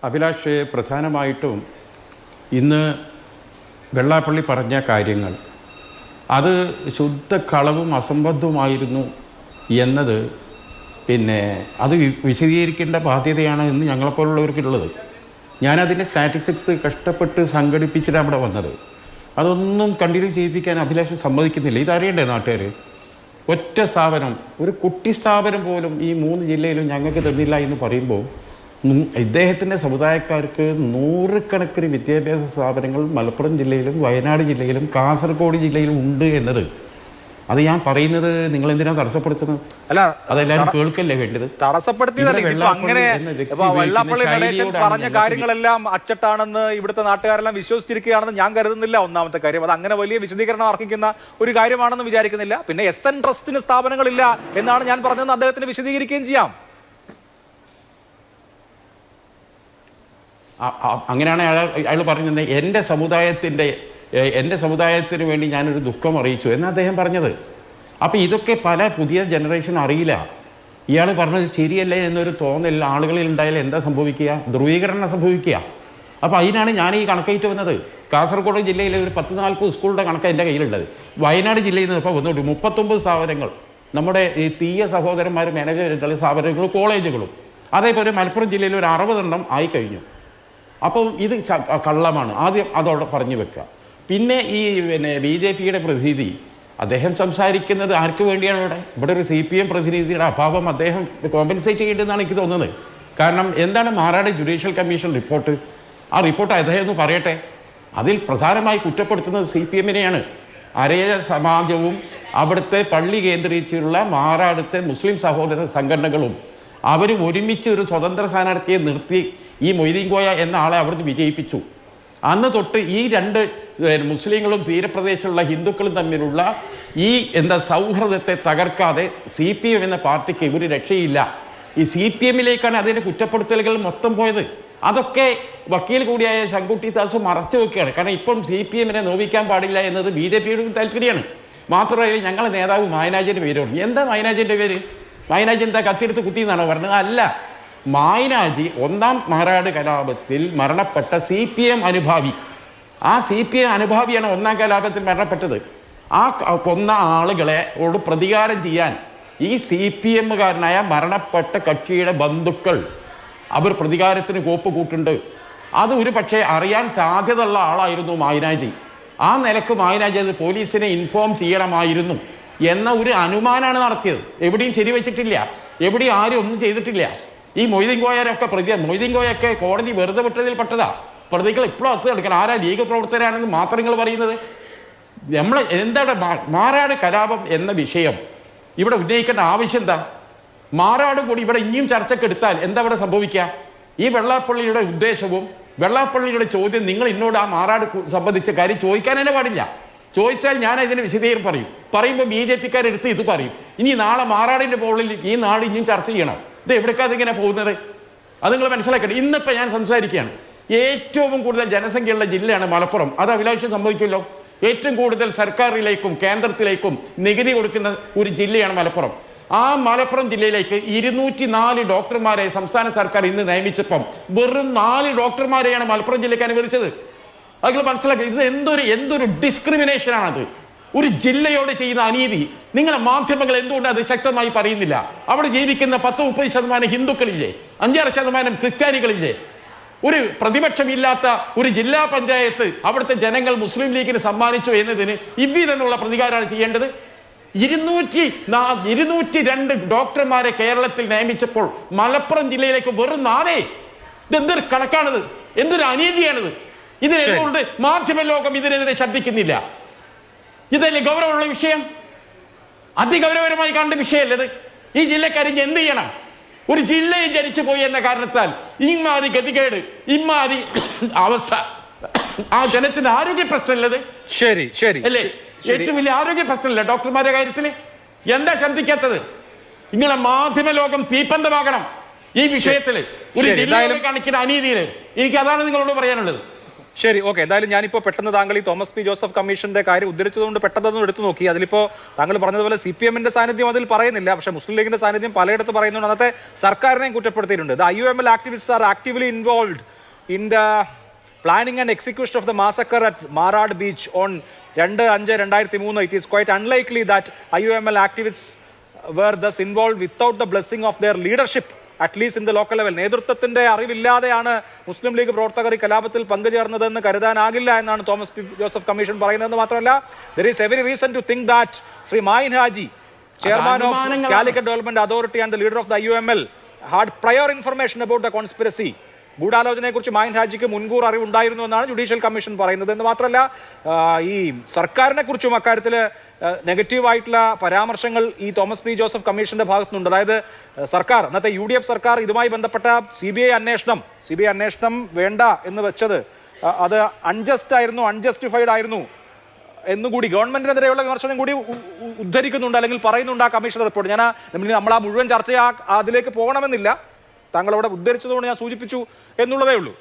അഭിലാഷ്, പ്രധാനമായിട്ടും ഇന്ന് വെള്ളാപ്പള്ളി പറഞ്ഞ കാര്യങ്ങൾ അത് ശുദ്ധ കളവും അസംബന്ധവുമായിരുന്നു എന്നത് അത് വിശദീകരിക്കേണ്ട ബാധ്യതയാണ് ഇന്ന് ഞങ്ങളെപ്പോലുള്ളവർക്കുള്ളത്. ഞാനതിൻ്റെ സ്റ്റാറ്റിസ്റ്റിക്സ് കഷ്ടപ്പെട്ട് സംഘടിപ്പിച്ചിട്ട് അവിടെ വന്നത്. അതൊന്നും കണ്ടിന്യൂ ചെയ്യിപ്പിക്കാൻ അഭിലാഷ് സമ്മതിക്കുന്നില്ല. ഇതറിയണ്ടേ നാട്ടുകാർ? ഒറ്റ സ്ഥാപനം, ഒരു കുട്ടി സ്ഥാപനം പോലും ഈ 3 ജില്ലയിലും ഞങ്ങൾക്ക് തന്നില്ല എന്ന് പറയുമ്പോൾ ഇദ്ദേഹത്തിൻ്റെ സമുദായക്കാർക്ക് നൂറുകണക്കിന് വിദ്യാഭ്യാസ സ്ഥാപനങ്ങൾ മലപ്പുറം ജില്ലയിലും വയനാട് ജില്ലയിലും കാസർഗോഡ് ജില്ലയിലും ഉണ്ട് എന്നത് അത് ഞാൻ പറയുന്നത് നിങ്ങൾ എന്തിനാണ് തടസ്സപ്പെടുത്തുന്നത്? അല്ല, അതെല്ലാവരും കേൾക്കല്ലേ വേണ്ടത്? അങ്ങനെ വെള്ളാപ്പള്ളി നടേശൻ പറഞ്ഞ കാര്യങ്ങളെല്ലാം അച്ചട്ടാണെന്ന് ഇവിടുത്തെ നാട്ടുകാരെല്ലാം വിശ്വസിച്ചിരിക്കുകയാണെന്ന് ഞാൻ കരുതുന്നില്ല. ഒന്നാമത്തെ കാര്യം, അത് അങ്ങനെ വലിയ വിശദീകരണം അർഹിക്കുന്ന ഒരു കാര്യമാണെന്ന് വിചാരിക്കുന്നില്ല. പിന്നെ SN ട്രസ്റ്റിന് സ്ഥാപനങ്ങളില്ല എന്നാണ് ഞാൻ പറഞ്ഞതെന്ന് അദ്ദേഹത്തിന് വിശദീകരിക്കുകയും ചെയ്യാം. അങ്ങനെയാണ് അയാൾ പറഞ്ഞത്. എൻ്റെ സമുദായത്തിന് വേണ്ടി ഞാനൊരു ദുഃഖം അറിയിച്ചു എന്ന് അദ്ദേഹം പറഞ്ഞത്. അപ്പോൾ ഇതൊക്കെ പല പുതിയ ജനറേഷൻ അറിയില്ല. ഇയാൾ പറഞ്ഞത് ശരിയല്ലേ എന്നൊരു തോന്നൽ ആളുകളിൽ ഉണ്ടായാൽ എന്താ സംഭവിക്കുക? ധ്രുവീകരണം സംഭവിക്കുക. അപ്പോൾ അതിനാണ് ഞാൻ ഈ കണക്കായിട്ട് വന്നത്. കാസർഗോഡ് ജില്ലയിലെ ഒരു 10-40 സ്കൂളുടെ കണക്ക് എൻ്റെ കയ്യിലുള്ളത്. വയനാട് ജില്ലയിൽ നിന്ന് ഇപ്പോൾ വന്നുകൊണ്ട് 39 സ്ഥാപനങ്ങൾ, നമ്മുടെ ഈ തീയ സഹോദരന്മാർ മാനേജ് ചെയ്തിട്ടുള്ള സ്ഥാപനങ്ങളും കോളേജുകളും. അതേപോലെ മലപ്പുറം ജില്ലയിൽ ഒരു 60 എണ്ണം ആയിക്കഴിഞ്ഞു. അപ്പോൾ ഇത് കള്ളമാണ്. ആദ്യം അതോടെ പറഞ്ഞു വെക്കുക. പിന്നെ ഈ BJPയുടെ പ്രതിനിധി അദ്ദേഹം സംസാരിക്കുന്നത് ആർക്ക് വേണ്ടിയാണ്? ഇവിടെ ഒരു CPM പ്രതിനിധിയുടെ അഭാവം അദ്ദേഹം കോമ്പൻസേറ്റ് ചെയ്യേണ്ടതെന്നാണ് എനിക്ക് തോന്നുന്നത്. കാരണം എന്താണ് മാറാട് ജുഡീഷ്യൽ കമ്മീഷൻ റിപ്പോർട്ട്? ആ റിപ്പോർട്ട് അദ്ദേഹം ഒന്ന് പറയട്ടെ. അതിൽ പ്രധാനമായി കുറ്റപ്പെടുത്തുന്നത് CPMനെയാണ്. അരയ സമാജവും അവിടുത്തെ പള്ളി കേന്ദ്രീകരിച്ചുള്ള മാറാടുത്തെ മുസ്ലിം സഹോദര സംഘടനകളും അവർ ഒരുമിച്ച് ഒരു സ്വതന്ത്ര സ്ഥാനാർത്ഥിയെ നിർത്തി ഈ മൊയ്തീൻ കോയ എന്ന ആളെ അവിടുന്ന് വിജയിപ്പിച്ചു. അന്ന് തൊട്ട് ഈ 2 മുസ്ലിങ്ങളും തീരപ്രദേശത്തുള്ള ഹിന്ദുക്കളും തമ്മിലുള്ള ഈ സൗഹൃദത്തെ തകർക്കാതെ CPM എന്ന പാർട്ടിക്ക് ഒരു രക്ഷയില്ല. ഈ CPMലേക്കാണ് അതിൻ്റെ കുറ്റപ്പെടുത്തലുകൾ മൊത്തം പോയത്. അതൊക്കെ വക്കീൽ കൂടിയായ ശങ്കുട്ടി ദാസ് മറച്ചു വെക്കുകയാണ്. കാരണം ഇപ്പം CPMനെ നോവിക്കാൻ പാടില്ല എന്നത് BJPയുടെ താല്പര്യമാണ്. മാത്രമല്ല, ഞങ്ങളുടെ നേതാവ് മായനാജിൻ്റെ പേര് പറഞ്ഞു. എന്താ മായനാജിൻ്റെ പേര്? മായനാജി എന്താ കത്തിയെടുത്ത് കുത്തിയെന്നാണോ പറഞ്ഞത്? അല്ല, മായനാജി 1ാം മാറാട് കലാപത്തിൽ മരണപ്പെട്ട CPM അനുഭാവി. ആ CPM അനുഭാവിയാണ് 1ാം കലാപത്തിൽ മരണപ്പെട്ടത്. ആ കൊന്ന ആളുകളോട് പ്രതികാരം ചെയ്യാൻ ഈ CPMകാരനായ മരണപ്പെട്ട കക്ഷിയുടെ ബന്ധുക്കൾ അവർ പ്രതികാരത്തിന് കോപ്പ് കൂട്ടുണ്ട്. അത് ഒരു പക്ഷേ അറിയാൻ സാധ്യതയുള്ള ആളായിരുന്നു മായനാജി. ആ നിലക്ക് മായനാജി അത് പോലീസിനെ ഇൻഫോം ചെയ്യണമായിരുന്നു എന്ന ഒരു അനുമാനമാണ് നടത്തിയത്. എവിടെയും ശരിവെച്ചിട്ടില്ല, എവിടെയും ആരും ഒന്നും ചെയ്തിട്ടില്ല. ഈ മൊയ്തീൻ കോയരൊക്കെ മൊയ്തീൻ കോയൊക്കെ കോടതി വെറുതെ വിട്ടതിൽ പെട്ടതാ. പ്രതികൾ ഇപ്പോഴും അത്ത് കിടക്കണം. ആരാ ലീഗ് പ്രവർത്തകരാണെന്ന് മാത്രം നിങ്ങൾ പറയുന്നത്? നമ്മൾ എന്താണ് മാറാട് കലാപം എന്ന വിഷയം ഇവിടെ ഉന്നയിക്കേണ്ട ആവശ്യം എന്താ? മാറാട് കൂടി ഇവിടെ ഇനിയും ചർച്ചക്കെടുത്താൽ എന്താ ഇവിടെ സംഭവിക്കുക? ഈ വെള്ളാപ്പള്ളിയുടെ ഉദ്ദേശവും വെള്ളാപ്പള്ളിയുടെ ചോദ്യം നിങ്ങൾ എന്നോട് ആ മാറാട് സംബന്ധിച്ച കാര്യം ചോദിക്കാൻ തന്നെ പാടില്ല. ചോദിച്ചാൽ ഞാൻ ഇതിന് വിശദീകരണം പറയുമ്പോൾ BJPക്കാരെടുത്ത് ഇത് പറയും. ഇനി നാളെ മാറാടിൻ്റെ മുകളിൽ ഈ നാട് ഇനിയും ചർച്ച ചെയ്യണം. ഇത് എവിടേക്കാണ് ഇതിങ്ങനെ പോകുന്നത്? അത് നിങ്ങൾ മനസ്സിലാക്കണം. ഇന്നിപ്പോൾ ഞാൻ സംസാരിക്കുകയാണ്. ഏറ്റവും കൂടുതൽ ജനസംഖ്യയുള്ള ജില്ലയാണ് മലപ്പുറം. അത് അഭിലാഷം സംഭവിക്കുമല്ലോ. ഏറ്റവും കൂടുതൽ സർക്കാരിലേക്കും കേന്ദ്രത്തിലേക്കും നികുതി കൊടുക്കുന്ന ഒരു ജില്ലയാണ് മലപ്പുറം. ആ മലപ്പുറം ജില്ലയിലേക്ക് 204 ഡോക്ടർമാരെ സംസ്ഥാന സർക്കാർ ഇന്ന് നിയമിച്ചപ്പം വെറും 4 ഡോക്ടർമാരെയാണ് മലപ്പുറം ജില്ലയ്ക്ക് അനുവദിച്ചത്. അത് മനസ്സിലാക്കുക. ഇത് എന്തൊരു ഡിസ്ക്രിമിനേഷനാണത്. ഒരു ജില്ലയോട് ചെയ്യുന്ന അനീതി നിങ്ങളെ മാധ്യമങ്ങൾ എന്തുകൊണ്ട് അത് ശക്തമായി പറയുന്നില്ല? അവിടെ ജീവിക്കുന്ന 10-30% ഹിന്ദുക്കളില്ലേ? 5-6% ക്രിസ്ത്യാനികളില്ലേ? ഒരു പ്രതിപക്ഷമില്ലാത്ത ഒരു ജില്ലാ പഞ്ചായത്ത് അവിടുത്തെ ജനങ്ങൾ മുസ്ലിം ലീഗിന് സമ്മാനിച്ചു എന്നതിന് ഇவ்விதമുള്ള പ്രതികാരമാണ് ചെയ്യേണ്ടത്. 202 ഡോക്ടർമാരെ കേരളത്തിൽ നിയമിച്ചപ്പോൾ മലപ്പുറം ജില്ലയിലേക്ക് വെറും 4. ഇതെന്തൊരു കണക്കാണിത്? എന്തൊരു അനീതിയാണിത്? ഇതിനെന്തുകൊണ്ട് മാധ്യമ ലോകം ഇതിനെതിരെ ശബ്ദിക്കുന്നില്ല? ഇതല്ലേ ഗൗരവമുള്ള വിഷയം? അതിഗൗരവപരമായി കണ്ട വിഷയമല്ലത്. ഈ ജില്ലക്കാരിഞ്ഞ് എന്ത് ചെയ്യണം? ഒരു ജില്ലയിൽ ജനിച്ചു പോയി എന്ന കാരണത്താൽ ഇമാതി ഗതികേട്, ഇമാതി അവസ്ഥ, ആ ജനത്തിന് ആരോഗ്യ പ്രശ്നമല്ലത്? ശരി ശരി അല്ലേ? ഏറ്റവും വലിയ ആരോഗ്യ പ്രശ്നമല്ല ഡോക്ടർമാരുടെ കാര്യത്തിൽ? എന്താ ശബ്ദിക്കാത്തത്? നിങ്ങളെ മാധ്യമ ലോകം തീപ്പന്തമാകണം ഈ വിഷയത്തിൽ. ഒരു ജില്ലയിൽ കാണിക്കുന്ന അനീതിയിൽ എനിക്ക് അതാണ് നിങ്ങളോട് പറയാനുള്ളത്. ശരി, ഓക്കെ. എന്തായാലും ഞാനിപ്പോൾ പെട്ടെന്ന് താങ്കൾ ഈ തോമസ് പി ജോസഫ് കമ്മീഷന്റെ കാര്യം ഉദ്ധരിച്ചതുകൊണ്ട് പെട്ടെന്ന് എടുത്തു നോക്കി. അതിലിപ്പോൾ താങ്കൾ പറഞ്ഞതുപോലെ CPM-ന്റെ സാന്നിധ്യം അതിൽ പറയുന്നില്ല, പക്ഷേ മുസ്ലിം ലീഗിന്റെ സാന്നിധ്യം പലയിടത്ത് പറയുന്നുണ്ട്. അന്നത്തെ സർക്കാരിനെയും കുറ്റപ്പെടുത്തിയിട്ടുണ്ട്. The IUML activists are actively involved in the planning and execution of the massacre at Marad Beach on 2/5/2003. It is quite unlikely that IUML activists were thus involved without the blessing of their leadership, at least in the local level. നേതൃത്വത്തിന്റെ അറിവില്ലാതെയാണ് മുസ്ലിം league പ്രവർത്തകർ ഈ കലാപത്തിൽ പങ്കുചേർന്നതെന്ന് കരുതാനാകില്ല എന്നാണ് Thomas P Joseph commission പറയുന്നതെന്ന് മാത്രമല്ല, there is every reason to think that Shri Mayin Haji, chairman of Calicut Development Authority and the leader of the IUML, had prior information about the conspiracy. ഗൂഢാലോചനയെക്കുറിച്ച് Mayin ഹാജിക്ക് മുൻകൂർ അറിവുണ്ടായിരുന്നു എന്നാണ് judicial commission പറയുന്നത്. എന്ന് മാത്രമല്ല, ഈ സർക്കാരിനെ കുറിച്ചും അക്കാര്യത്തിൽ നെഗറ്റീവായിട്ടുള്ള പരാമർശങ്ങൾ ഈ തോമസ് പി ജോസഫ് കമ്മീഷന്റെ ഭാഗത്തുനിന്നുണ്ട്. അതായത് സർക്കാർ, അന്നത്തെ UDF സർക്കാർ ഇതുമായി ബന്ധപ്പെട്ട CBI അന്വേഷണം വേണ്ട എന്ന് വെച്ചത് അത് അൺജസ്റ്റിഫൈഡ് ആയിരുന്നു എന്നുകൂടി ഗവൺമെന്റിനെതിരെയുള്ള വിമർശനം കൂടി ഉദ്ധരിക്കുന്നുണ്ട്, അല്ലെങ്കിൽ പറയുന്നുണ്ട് ആ കമ്മീഷൻ റിപ്പോർട്ട്. നമ്മൾ ആ മുഴുവൻ ചർച്ച അതിലേക്ക് പോകണമെന്നില്ല, താങ്കൾ അവിടെ ഉദ്ധരിച്ചതുകൊണ്ട് ഞാൻ സൂചിപ്പിച്ചു എന്നുള്ളതേ ഉള്ളൂ.